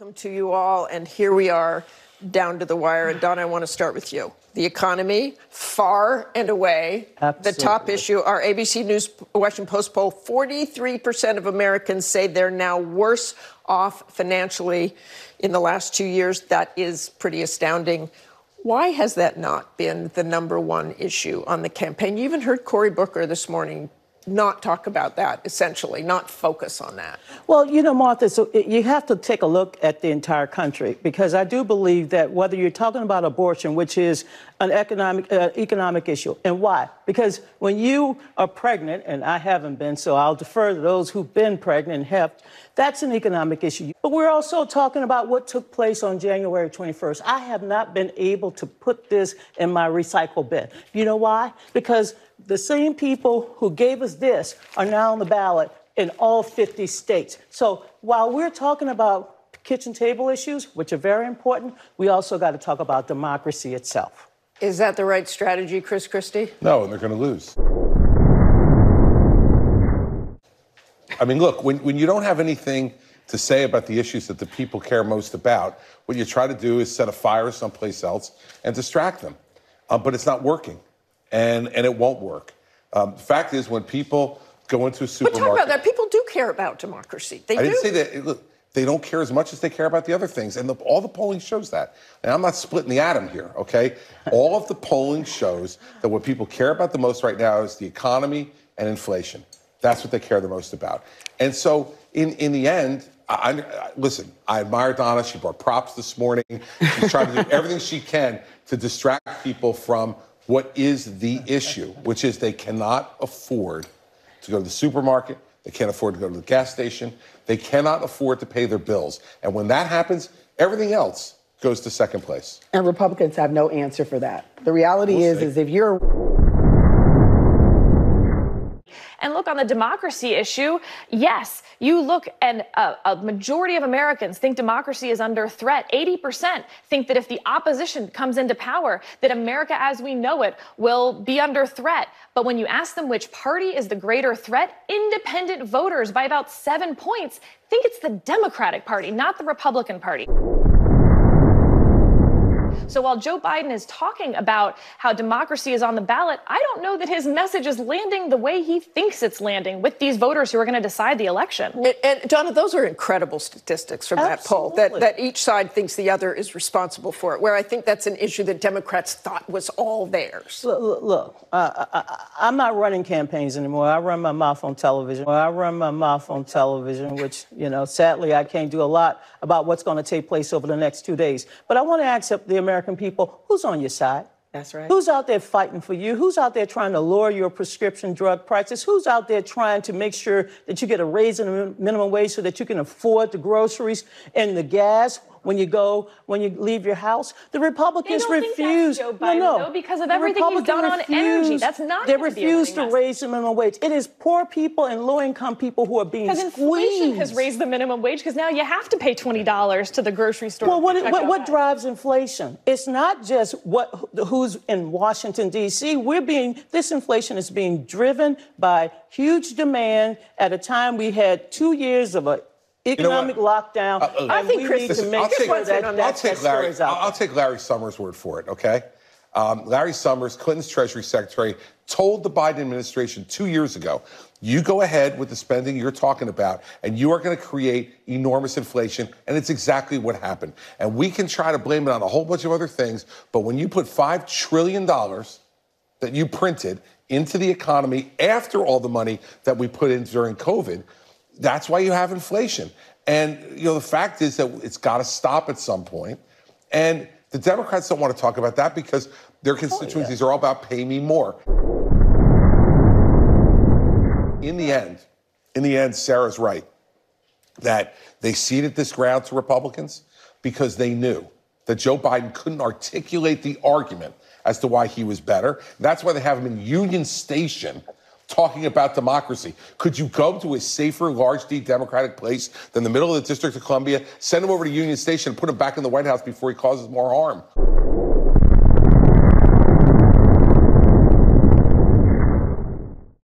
Welcome to you all, and here we are down to the wire. And Donna, I want to start with you. The economy, far and away, the top issue. Our ABC News Washington Post poll, 43% of Americans say they're now worse off financially in the last 2 years. That is pretty astounding. Why has that not been the number one issue on the campaign? You even heard Cory Booker this morning not talk about that, essentially, not focus on that. Well, you know, Martha, so you have to take a look at the entire country, because I do believe that whether you're talking about abortion, which is an economic issue, and why? Because when you are pregnant, and I haven't been, so I'll defer to those who've been pregnant and have, that's an economic issue. But we're also talking about what took place on January 21st. I have not been able to put this in my recycle bin. You know why? Because the same people who gave us this are now on the ballot in all 50 states. So while we're talking about kitchen table issues, which are very important, we also got to talk about democracy itself. Is that the right strategy, Christie? No, and they're going to lose. I mean, look, when you don't have anything to say about the issues that the people care most about, what you try to do is set a fire someplace else and distract them. But it's not working. And it won't work. The fact is, when people go into a supermarket... But talk about that. People do care about democracy. They do. I didn't say that. Look, they don't care as much as they care about the other things. And all the polling shows that. And I'm not splitting the atom here, okay? All of the polling shows that what people care about the most right now is the economy and inflation. That's what they care the most about. And so, in the end... listen, I admire Donna. She brought props this morning. She's trying to do everything she can to distract people from what is the issue, which is they cannot afford to go to the supermarket. They can't afford to go to the gas station. They cannot afford to pay their bills. And when that happens, everything else goes to second place. And Republicans have no answer for that. The reality is if you're... And look, on the democracy issue, yes, you look and a majority of Americans think democracy is under threat. 80% think that if the opposition comes into power, that America as we know it will be under threat. But when you ask them which party is the greater threat, independent voters by about 7 points think it's the Democratic Party, not the Republican Party. So while Joe Biden is talking about how democracy is on the ballot, I don't know that his message is landing the way he thinks it's landing with these voters who are going to decide the election. And Donna, those are incredible statistics from that poll, that each side thinks the other is responsible for it, where I think that's an issue that Democrats thought was all theirs. Look, I'm not running campaigns anymore. I run my mouth on television. Which, you know, sadly, I can't do a lot about what's going to take place over the next 2 days. But I want to ask the American people, who's on your side? That's right. Who's out there fighting for you? Who's out there trying to lower your prescription drug prices? Who's out there trying to make sure that you get a raise in the minimum wage so that you can afford the groceries and the gas when you leave your house? The Republicans refuse. Joe Biden, though, because of everything he's done on energy. That's not. They refuse to raise the minimum wage. It is poor people and low-income people who are being squeezed. Because inflation has raised the minimum wage, because now you have to pay $20 to the grocery store. Well, what drives inflation? It's not just who's in Washington, D.C. This inflation is being driven by huge demand at a time we had 2 years of a economic lockdown. I think Chris needs to make sure I'll take Larry Summers' word for it, okay? Larry Summers, Clinton's Treasury Secretary, told the Biden administration 2 years ago, you go ahead with the spending you're talking about, and you are going to create enormous inflation, and it's exactly what happened. And we can try to blame it on a whole bunch of other things, but when you put $5 trillion that you printed into the economy after all the money that we put in during COVID, that's why you have inflation. And, you know, the fact is that it's got to stop at some point. And the Democrats don't want to talk about that because their constituencies are all about pay me more. In the end, Sarah's right that they ceded this ground to Republicans because they knew that Joe Biden couldn't articulate the argument as to why he was better. That's why they have him in Union Station talking about democracy. Could you go to a safer, large D Democratic place than the middle of the District of Columbia, send him over to Union Station, and put him back in the White House before he causes more harm?